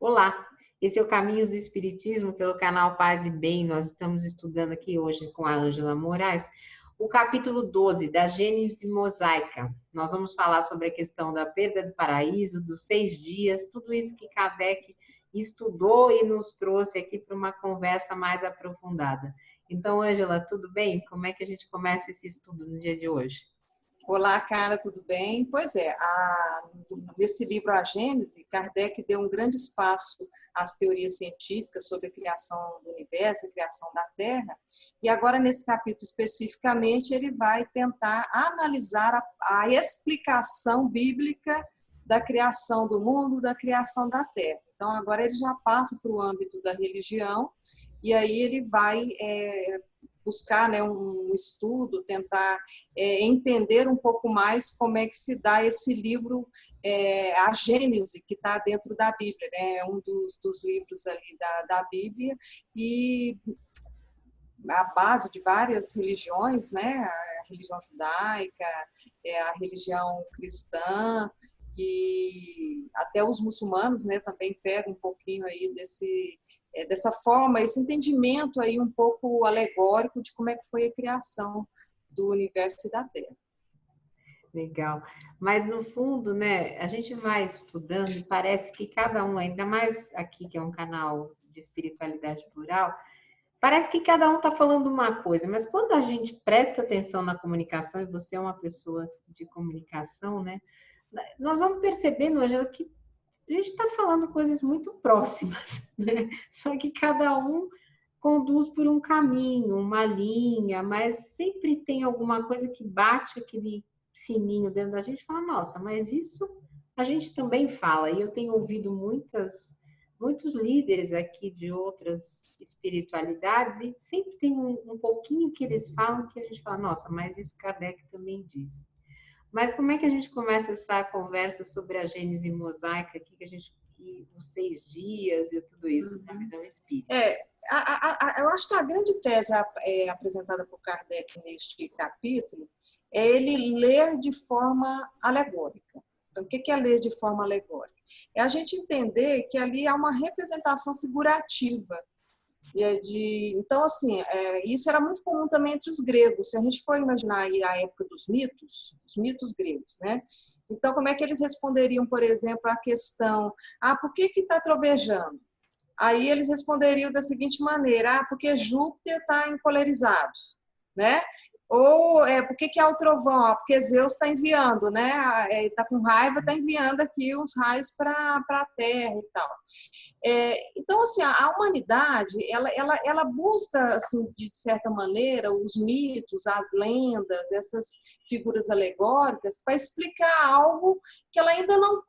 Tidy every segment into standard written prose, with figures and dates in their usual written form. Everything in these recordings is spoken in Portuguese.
Olá, esse é o Caminhos do Espiritismo pelo canal Paz e Bem. Nós estamos estudando aqui hoje com a Ângela Moraes o capítulo 12 da Gênese Mosaica. Nós vamos falar sobre a questão da perda do paraíso, dos 6 dias, tudo isso que Kardec estudou e nos trouxe aqui para uma conversa mais aprofundada. Então, Ângela, tudo bem? Como é que a gente começa esse estudo no dia de hoje? Olá, Cara, tudo bem? Pois é, nesse livro A Gênese, Kardec deu um grande espaço às teorias científicas sobre a criação do universo, a criação da Terra, e agora nesse capítulo especificamente ele vai tentar analisar a explicação bíblica da criação do mundo, da criação da Terra. Então agora ele já passa para o âmbito da religião e aí ele vai buscar, né, um estudo, tentar entender um pouco mais como é que se dá esse livro, a Gênese, que está dentro da Bíblia, né, um dos livros ali da Bíblia, e a base de várias religiões, né, a religião judaica, a religião cristã, e até os muçulmanos, né, também pegam um pouquinho aí dessa forma, esse entendimento aí um pouco alegórico de como é que foi a criação do universo e da Terra. Legal. Mas no fundo, né, a gente vai estudando e parece que cada um, ainda mais aqui que é um canal de espiritualidade plural, parece que cada um está falando uma coisa, mas quando a gente presta atenção na comunicação, e você é uma pessoa de comunicação, né? Nós vamos percebendo, Angela, que a gente está falando coisas muito próximas, né? Só que cada um conduz por um caminho, uma linha, mas sempre tem alguma coisa que bate aquele sininho dentro da gente e fala, nossa, mas isso a gente também fala. E eu tenho ouvido muitos líderes aqui de outras espiritualidades e sempre tem um pouquinho que eles falam que a gente fala, nossa, mas isso Kardec também diz. Mas como é que a gente começa essa conversa sobre a Gênese Mosaica aqui, os 6 dias e tudo isso, na visão espírita? Eu acho que a grande tese apresentada por Kardec neste capítulo é ele ler de forma alegórica. Então, o que é ler de forma alegórica? É a gente entender que ali há uma representação figurativa. Então, assim, isso era muito comum também entre os gregos. Se a gente for imaginar aí a época dos mitos, os mitos gregos, né? Então, como é que eles responderiam, por exemplo, à questão, por que está trovejando? Aí eles responderiam da seguinte maneira, porque Júpiter está encolerizado, né? Ou por que há o trovão? Porque Zeus está enviando, né? Está com raiva, está enviando aqui os raios para a Terra e tal. Então, assim, a humanidade, ela busca, assim, de certa maneira, os mitos, as lendas, essas figuras alegóricas, para explicar algo que ela ainda não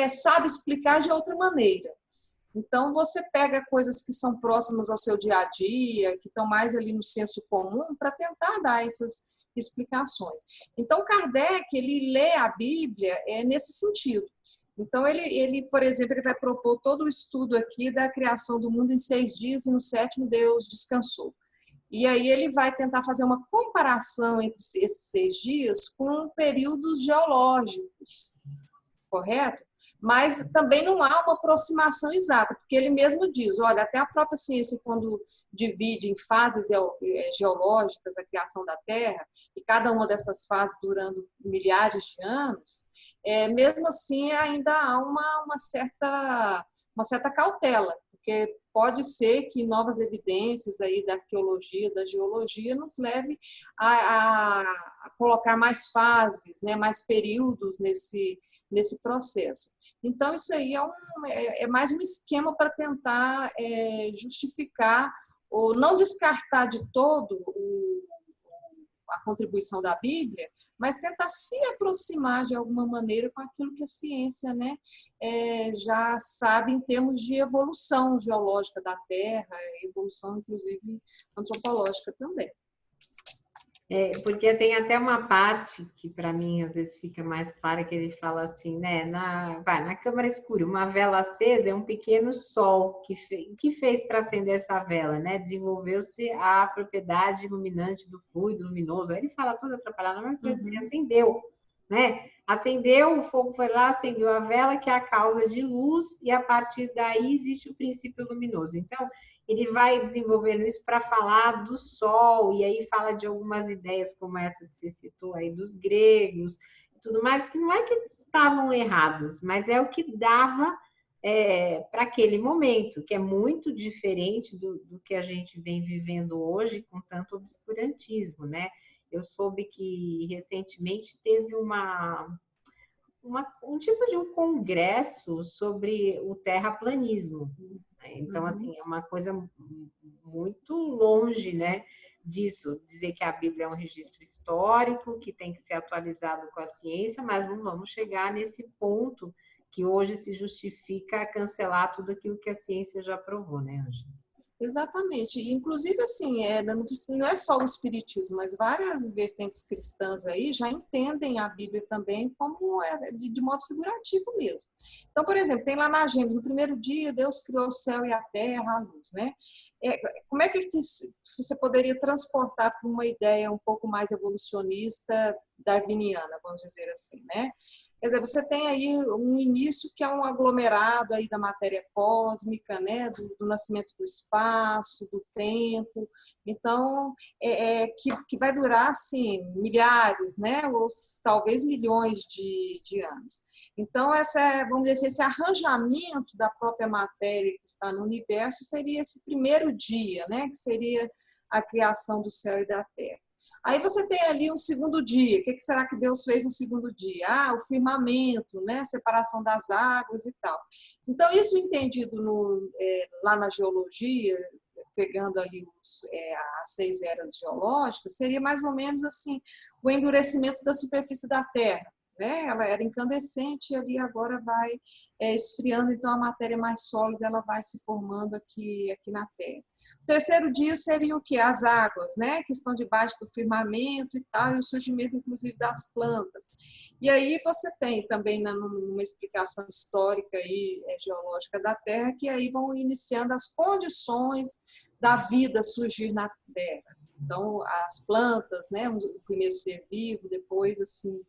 sabe explicar de outra maneira. Então, você pega coisas que são próximas ao seu dia a dia, que estão mais ali no senso comum, para tentar dar essas explicações. Então, Kardec, ele lê a Bíblia nesse sentido. Então, ele, por exemplo, ele vai propor todo o estudo aqui da criação do mundo em 6 dias e no 7º Deus descansou. E aí ele vai tentar fazer uma comparação entre esses 6 dias com períodos geológicos, correto? Mas também não há uma aproximação exata, porque ele mesmo diz, olha, até a própria ciência, quando divide em fases geológicas a criação da Terra, e cada uma dessas fases durando milhares de anos, mesmo assim ainda há uma certa cautela, porque pode ser que novas evidências aí da arqueologia, da geologia, nos leve a colocar mais fases, né, mais períodos nesse processo. Então, isso aí é mais um esquema para tentar justificar ou não descartar de todo a contribuição da Bíblia, mas tentar se aproximar de alguma maneira com aquilo que a ciência, né, já sabe em termos de evolução geológica da Terra, evolução, inclusive, antropológica também. Porque tem até uma parte que para mim às vezes fica mais clara, que ele fala assim, né? Na câmara escura, uma vela acesa é um pequeno sol que fez para acender essa vela, né? Desenvolveu-se a propriedade iluminante do fluido luminoso. Aí ele fala tudo atrapalhado, mas ele acendeu, né? Acendeu, o fogo foi lá, acendeu a vela, que é a causa de luz, e a partir daí existe o princípio luminoso. Então, ele vai desenvolvendo isso para falar do sol, e aí fala de algumas ideias como essa que você citou aí dos gregos, e tudo mais, que não é que estavam erradas, mas é o que dava para aquele momento, que é muito diferente do que a gente vem vivendo hoje com tanto obscurantismo, né? Eu soube que recentemente teve um tipo de um congresso sobre o terraplanismo, né? Então, assim, é uma coisa muito longe, né, disso, dizer que a Bíblia é um registro histórico, que tem que ser atualizado com a ciência, mas não vamos chegar nesse ponto que hoje se justifica cancelar tudo aquilo que a ciência já provou, né, Ângela? Exatamente. E, inclusive, assim, não é só o espiritismo, mas várias vertentes cristãs aí já entendem a Bíblia também como de modo figurativo mesmo. Então, por exemplo, tem lá na Gênesis, no primeiro dia, Deus criou o céu e a terra, a luz, né? Como é que você poderia transportar para uma ideia um pouco mais evolucionista, darwiniana, vamos dizer assim, né? Quer dizer, você tem aí um início que é um aglomerado aí da matéria cósmica, né, do nascimento do espaço, do tempo. Então, que vai durar, assim, milhares, né, ou talvez milhões de anos. Então, vamos dizer, esse arranjamento da própria matéria que está no universo seria esse primeiro dia, né, que seria a criação do céu e da terra. Aí você tem ali um segundo dia. O que será que Deus fez no segundo dia? O firmamento, né? Separação das águas e tal. Então, isso entendido lá na geologia, pegando ali as 6 eras geológicas, seria mais ou menos assim, o endurecimento da superfície da Terra. Né? Ela era incandescente e ali agora vai esfriando, então a matéria mais sólida ela vai se formando aqui na Terra. O terceiro dia seria o quê? As águas, né? Que estão debaixo do firmamento e tal, e o surgimento, inclusive, das plantas. E aí você tem também uma explicação histórica aí, geológica da Terra, que aí vão iniciando as condições da vida surgir na Terra. Então, as plantas, né, o primeiro ser vivo, depois, assim,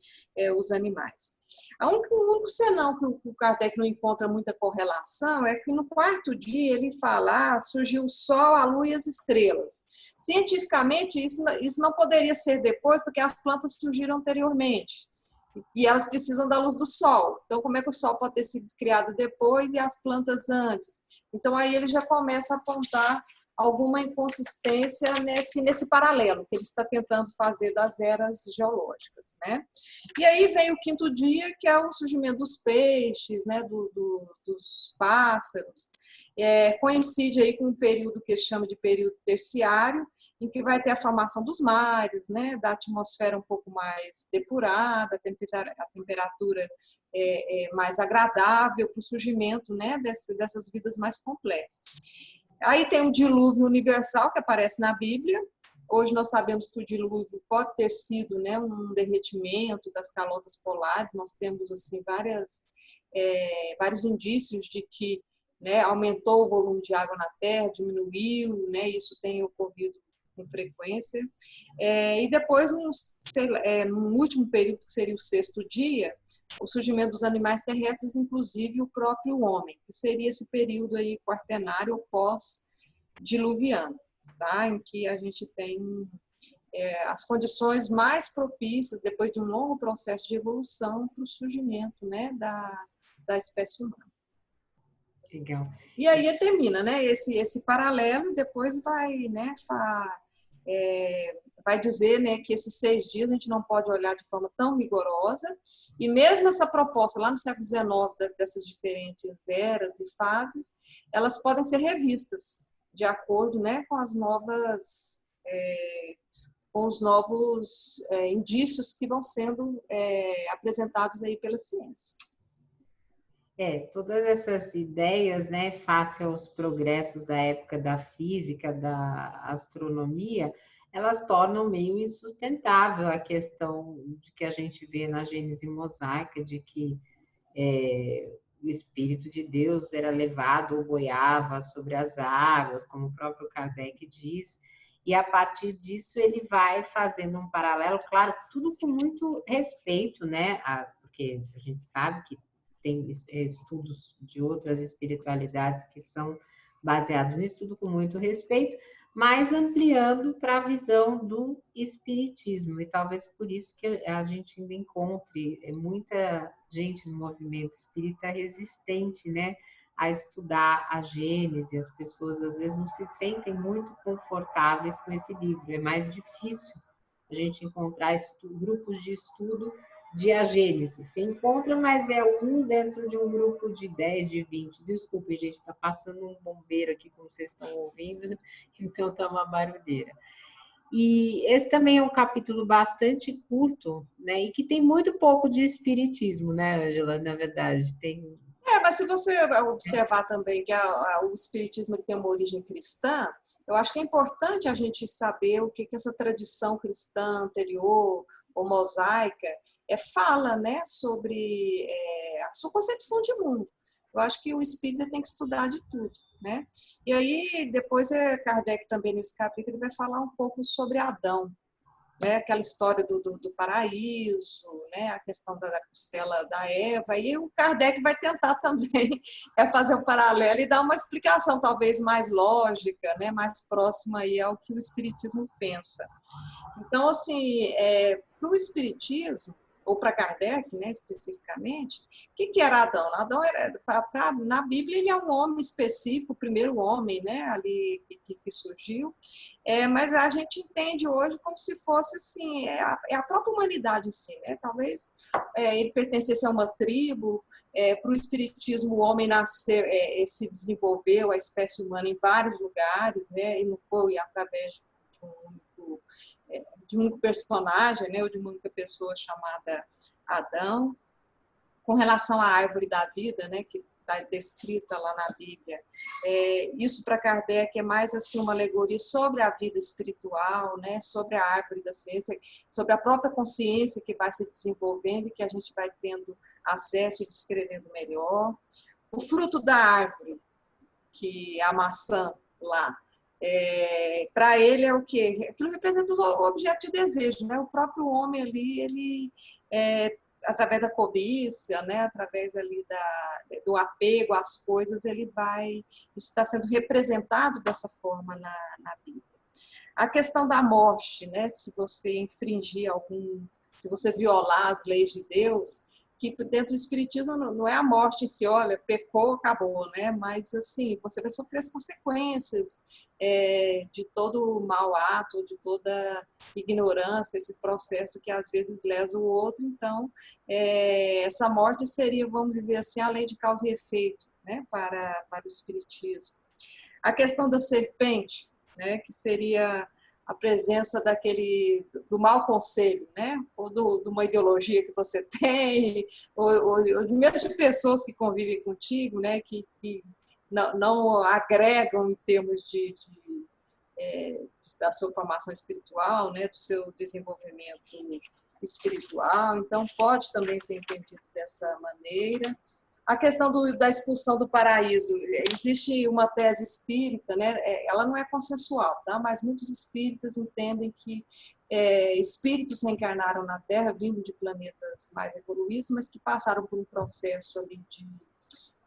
os animais. O único senão que o Kardec não encontra muita correlação é que no quarto dia ele fala, surgiu o Sol, a Lua e as estrelas. Cientificamente, isso não poderia ser depois, porque as plantas surgiram anteriormente. E elas precisam da luz do Sol. Então, como é que o Sol pode ter sido criado depois e as plantas antes? Então, aí ele já começa a apontar alguma inconsistência nesse paralelo que ele está tentando fazer das eras geológicas, né? E aí vem o quinto dia, que é o surgimento dos peixes, né? Dos pássaros. Coincide aí com um período que se chama de período terciário, em que vai ter a formação dos mares, né? Da atmosfera um pouco mais depurada, a temperatura mais agradável para o surgimento, né? Dessas vidas mais complexas. Aí tem o dilúvio universal, que aparece na Bíblia. Hoje nós sabemos que o dilúvio pode ter sido, né, um derretimento das calotas polares. Nós temos assim, vários indícios de que, né, aumentou o volume de água na Terra, diminuiu, né, isso tem ocorrido com frequência. E depois, no último período, que seria o sexto dia, o surgimento dos animais terrestres, inclusive o próprio homem, que seria esse período aí quaternário ou pós-diluviano, tá? Em que a gente tem as condições mais propícias, depois de um longo processo de evolução, para o surgimento, né, da espécie humana. Legal. E aí termina, né, esse paralelo, e depois vai dizer, né, que esses 6 dias a gente não pode olhar de forma tão rigorosa, e mesmo essa proposta lá no século XIX, dessas diferentes eras e fases, elas podem ser revistas de acordo, né, com as novas, com os novos indícios que vão sendo apresentados aí pela ciência. Todas essas ideias, né, face aos progressos da época da física, da astronomia, elas tornam meio insustentável a questão de que a gente vê na Gênese mosaica, de que o Espírito de Deus era levado ou boiava sobre as águas, como o próprio Kardec diz. E a partir disso ele vai fazendo um paralelo, claro, tudo com muito respeito, né? Porque a gente sabe que tem estudos de outras espiritualidades que são baseados nisso, tudo com muito respeito, mas ampliando para a visão do espiritismo. E talvez por isso que a gente ainda encontre muita gente no movimento espírita resistente, né? A estudar a Gênese, as pessoas às vezes não se sentem muito confortáveis com esse livro, é mais difícil a gente encontrar grupos de estudo de a Gênese. Se encontra, mas é um dentro de um grupo de 10, de 20. Desculpe, gente, está passando um bombeiro aqui, como vocês estão ouvindo, então está uma barulheira. E esse também é um capítulo bastante curto, né? E que tem muito pouco de espiritismo, né, Ângela? Na verdade, tem. Mas se você observar também que o espiritismo tem uma origem cristã, eu acho que é importante a gente saber o que essa tradição cristã anterior ou mosaica fala, né, sobre a sua concepção de mundo. Eu acho que o espírita tem que estudar de tudo, né? E aí depois Kardec também nesse capítulo vai falar um pouco sobre Adão, né, aquela história do paraíso, né, a questão da costela da Eva, e o Kardec vai tentar também fazer um paralelo e dar uma explicação talvez mais lógica, né, mais próxima aí ao que o Espiritismo pensa. Então, assim, para o Espiritismo, ou para Kardec, né, especificamente, o que era Adão? Adão na Bíblia ele é um homem específico, o primeiro homem, né, ali que surgiu, mas a gente entende hoje como se fosse assim, a própria humanidade em si, né? Talvez ele pertencesse a uma tribo, para o Espiritismo o homem nasceu, se desenvolveu, a espécie humana em vários lugares, né? E não foi através de um único personagem, né? Ou de uma única pessoa chamada Adão. Com relação à árvore da vida, né? Que está descrita lá na Bíblia. Isso para Kardec é mais assim uma alegoria sobre a vida espiritual, né? Sobre a árvore da ciência, sobre a própria consciência que vai se desenvolvendo e que a gente vai tendo acesso e descrevendo melhor. O fruto da árvore, que é a maçã lá, para ele é o quê? Aquilo representa o objeto de desejo, né? O próprio homem ali, ele através da cobiça, né, através ali do apego às coisas, isso está sendo representado dessa forma na Bíblia. A questão da morte, né, se você se você violar as leis de Deus, que dentro do Espiritismo não é a morte em si, olha, pecou, acabou, né? Mas, assim, você vai sofrer as consequências de todo mau ato, de toda ignorância, esse processo que às vezes lesa o outro. Então, essa morte seria, vamos dizer assim, a lei de causa e efeito, né? Para o Espiritismo. A questão da serpente, né? Que seria a presença do mau conselho, né? Ou de uma ideologia que você tem, ou mesmo de pessoas que convivem contigo, né? Que não agregam em termos da sua formação espiritual, né? Do seu desenvolvimento espiritual. Então, pode também ser entendido dessa maneira. A questão da expulsão do paraíso, existe uma tese espírita, né? Ela não é consensual, tá? Mas muitos espíritas entendem que espíritos reencarnaram na Terra, vindo de planetas mais evoluídos, mas que passaram por um processo ali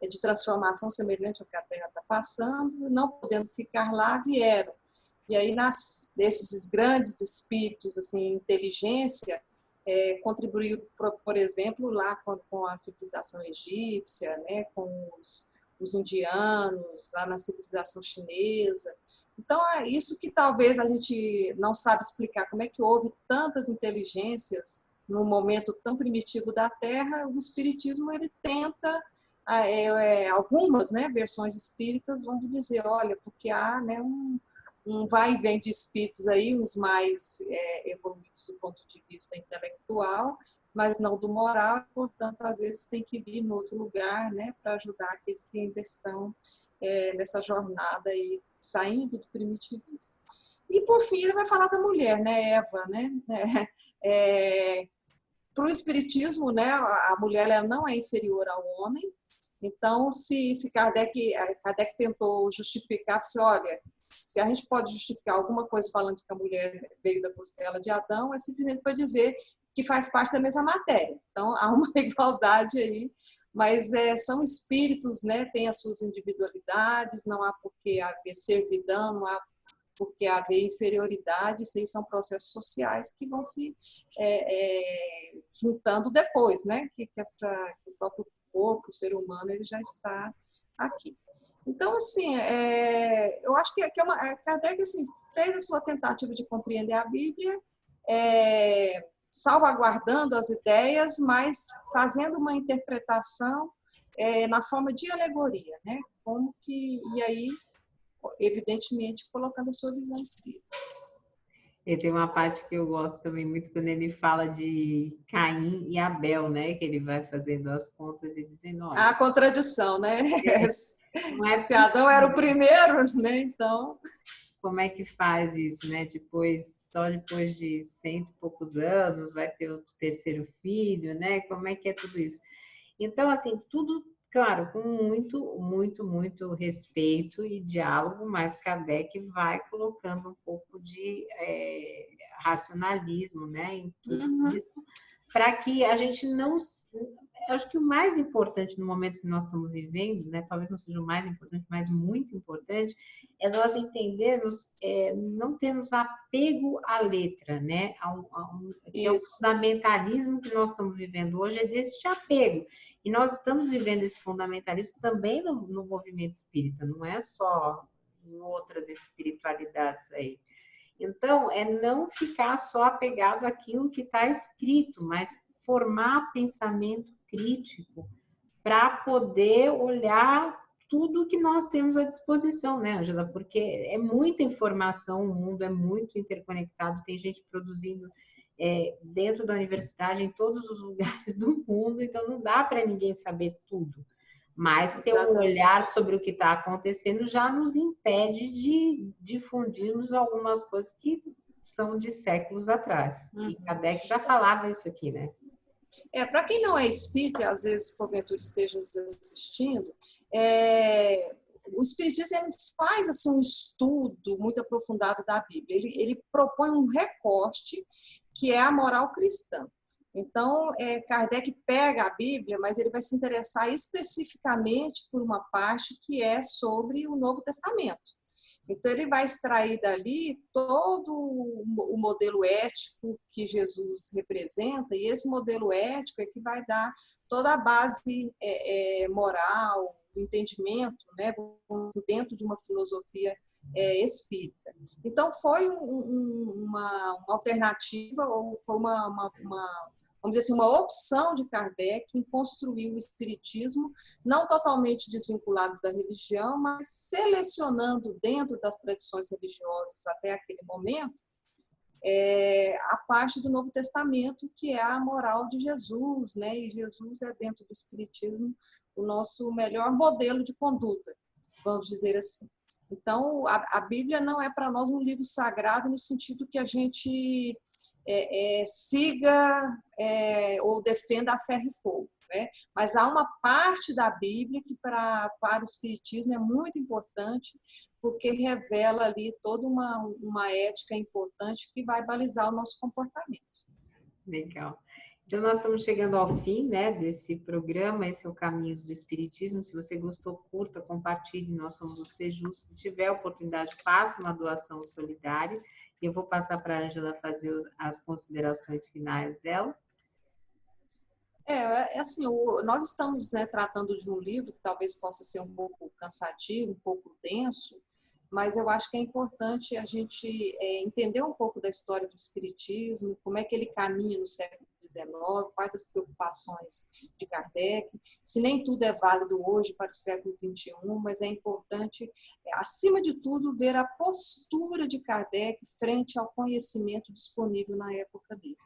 de transformação semelhante ao que a Terra está passando, não podendo ficar lá, vieram. E aí, desses grandes espíritos, assim, inteligência, contribuiu, por exemplo, lá com a civilização egípcia, né, com os indianos, lá na civilização chinesa. Então, é isso que talvez a gente não sabe explicar, como é que houve tantas inteligências num momento tão primitivo da Terra. O Espiritismo, ele tenta, algumas, né, versões espíritas vão dizer, olha, porque há, né, um vai e vem de espíritos aí, uns mais evoluídos do ponto de vista intelectual, mas não do moral, portanto, às vezes tem que vir em outro lugar, né, para ajudar aqueles que ainda estão nessa jornada aí, saindo do primitivismo. E, por fim, ele vai falar da mulher, né, Eva, né, para o Espiritismo, né, a mulher ela não é inferior ao homem. Então, se Kardec tentou justificar, se olha, se a gente pode justificar alguma coisa falando que a mulher veio da costela de Adão, é simplesmente para dizer que faz parte da mesma matéria. Então, há uma igualdade aí, mas são espíritos, né? Têm as suas individualidades, não há por que haver servidão, não há por que haver inferioridade, isso aí são processos sociais que vão se juntando depois, né? Que o próprio corpo, o ser humano, ele já está aqui. Então, assim, eu acho que Kardec assim, fez a sua tentativa de compreender a Bíblia, salvaguardando as ideias, mas fazendo uma interpretação na forma de alegoria, né? Como que, e aí, evidentemente, colocando a sua visão espírita. E tem uma parte que eu gosto também muito quando ele fala de Caim e Abel, né? Que ele vai fazendo as contas e dizendo, olha... A contradição, né? Não é Se Adão era o primeiro, né? Então... Como é que faz isso, né? Só depois de 100 e poucos anos vai ter o terceiro filho, né? Como é que é tudo isso? Então, assim, tudo, claro, com muito respeito e diálogo, mas Kardec vai colocando um pouco de racionalismo, né? Em tudo isso, para que a gente não... Acho que o mais importante no momento que nós estamos vivendo, né, talvez não seja o mais importante, mas muito importante, é nós entendermos, não termos apego à letra, né? Que é o fundamentalismo que nós estamos vivendo hoje, é desse apego. E nós estamos vivendo esse fundamentalismo também no movimento espírita, não é só em outras espiritualidades aí. Então, não ficar só apegado àquilo que está escrito, mas formar pensamento crítico para poder olhar tudo que nós temos à disposição, né, Ângela? Porque é muita informação, o mundo é muito interconectado, tem gente produzindo dentro da universidade, em todos os lugares do mundo, então não dá para ninguém saber tudo. Mas ter um olhar sobre o que está acontecendo já nos impede de difundirmos algumas coisas que são de séculos atrás. E Kardec já falava isso aqui, né? Para quem não é espírita, e às vezes porventura esteja nos assistindo, o espiritismo ele faz assim, um estudo muito aprofundado da Bíblia. Ele propõe um recorte que é a moral cristã. Então, Kardec pega a Bíblia, mas ele vai se interessar especificamente por uma parte que é sobre o Novo Testamento. Então, ele vai extrair dali todo o modelo ético que Jesus representa, e esse modelo ético é que vai dar toda a base moral, entendimento, né, dentro de uma filosofia espírita. Então, foi uma alternativa, ou foi vamos dizer assim, uma opção de Kardec em construir o espiritismo, não totalmente desvinculado da religião, mas selecionando dentro das tradições religiosas até aquele momento, a parte do Novo Testamento, que é a moral de Jesus, né? E Jesus é, dentro do espiritismo, o nosso melhor modelo de conduta, vamos dizer assim. Então, a Bíblia não é para nós um livro sagrado no sentido que a gente siga ou defenda a ferro e fogo, né? Mas há uma parte da Bíblia que para o Espiritismo é muito importante, porque revela ali toda uma ética importante que vai balizar o nosso comportamento. Legal. Então, nós estamos chegando ao fim, né, desse programa. Esse é o Caminhos do Espiritismo. Se você gostou, curta, compartilhe. Nós somos o Sejus. Se tiver oportunidade, faça uma doação solidária. Eu vou passar para a Ângela fazer as considerações finais dela. Assim, nós estamos, né, tratando de um livro que talvez possa ser um pouco cansativo, um pouco denso, mas eu acho que é importante a gente entender um pouco da história do Espiritismo, como é que ele caminha no século XIX, quais as preocupações de Kardec, se nem tudo é válido hoje para o século XXI, mas é importante, acima de tudo, ver a postura de Kardec frente ao conhecimento disponível na época dele.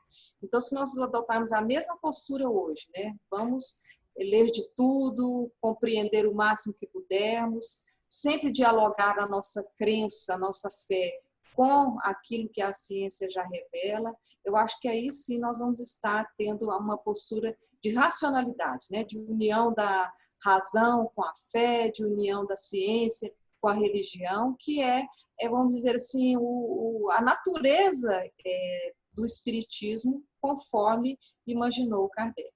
Então, se nós adotarmos a mesma postura hoje, né, vamos ler de tudo, compreender o máximo que pudermos, sempre dialogar a nossa crença, a nossa fé com aquilo que a ciência já revela, eu acho que aí sim nós vamos estar tendo uma postura de racionalidade, né? De união da razão com a fé, de união da ciência com a religião, que vamos dizer assim, a natureza do espiritismo, conforme imaginou Kardec.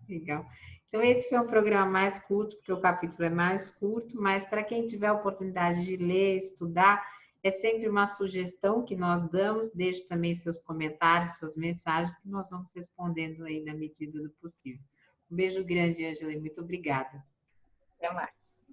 Legal. Então, esse foi um programa mais curto, porque o capítulo é mais curto, mas para quem tiver a oportunidade de ler, estudar, é sempre uma sugestão que nós damos. Deixe também seus comentários, suas mensagens, que nós vamos respondendo aí na medida do possível. Um beijo grande, Ângela, e muito obrigada. Até mais.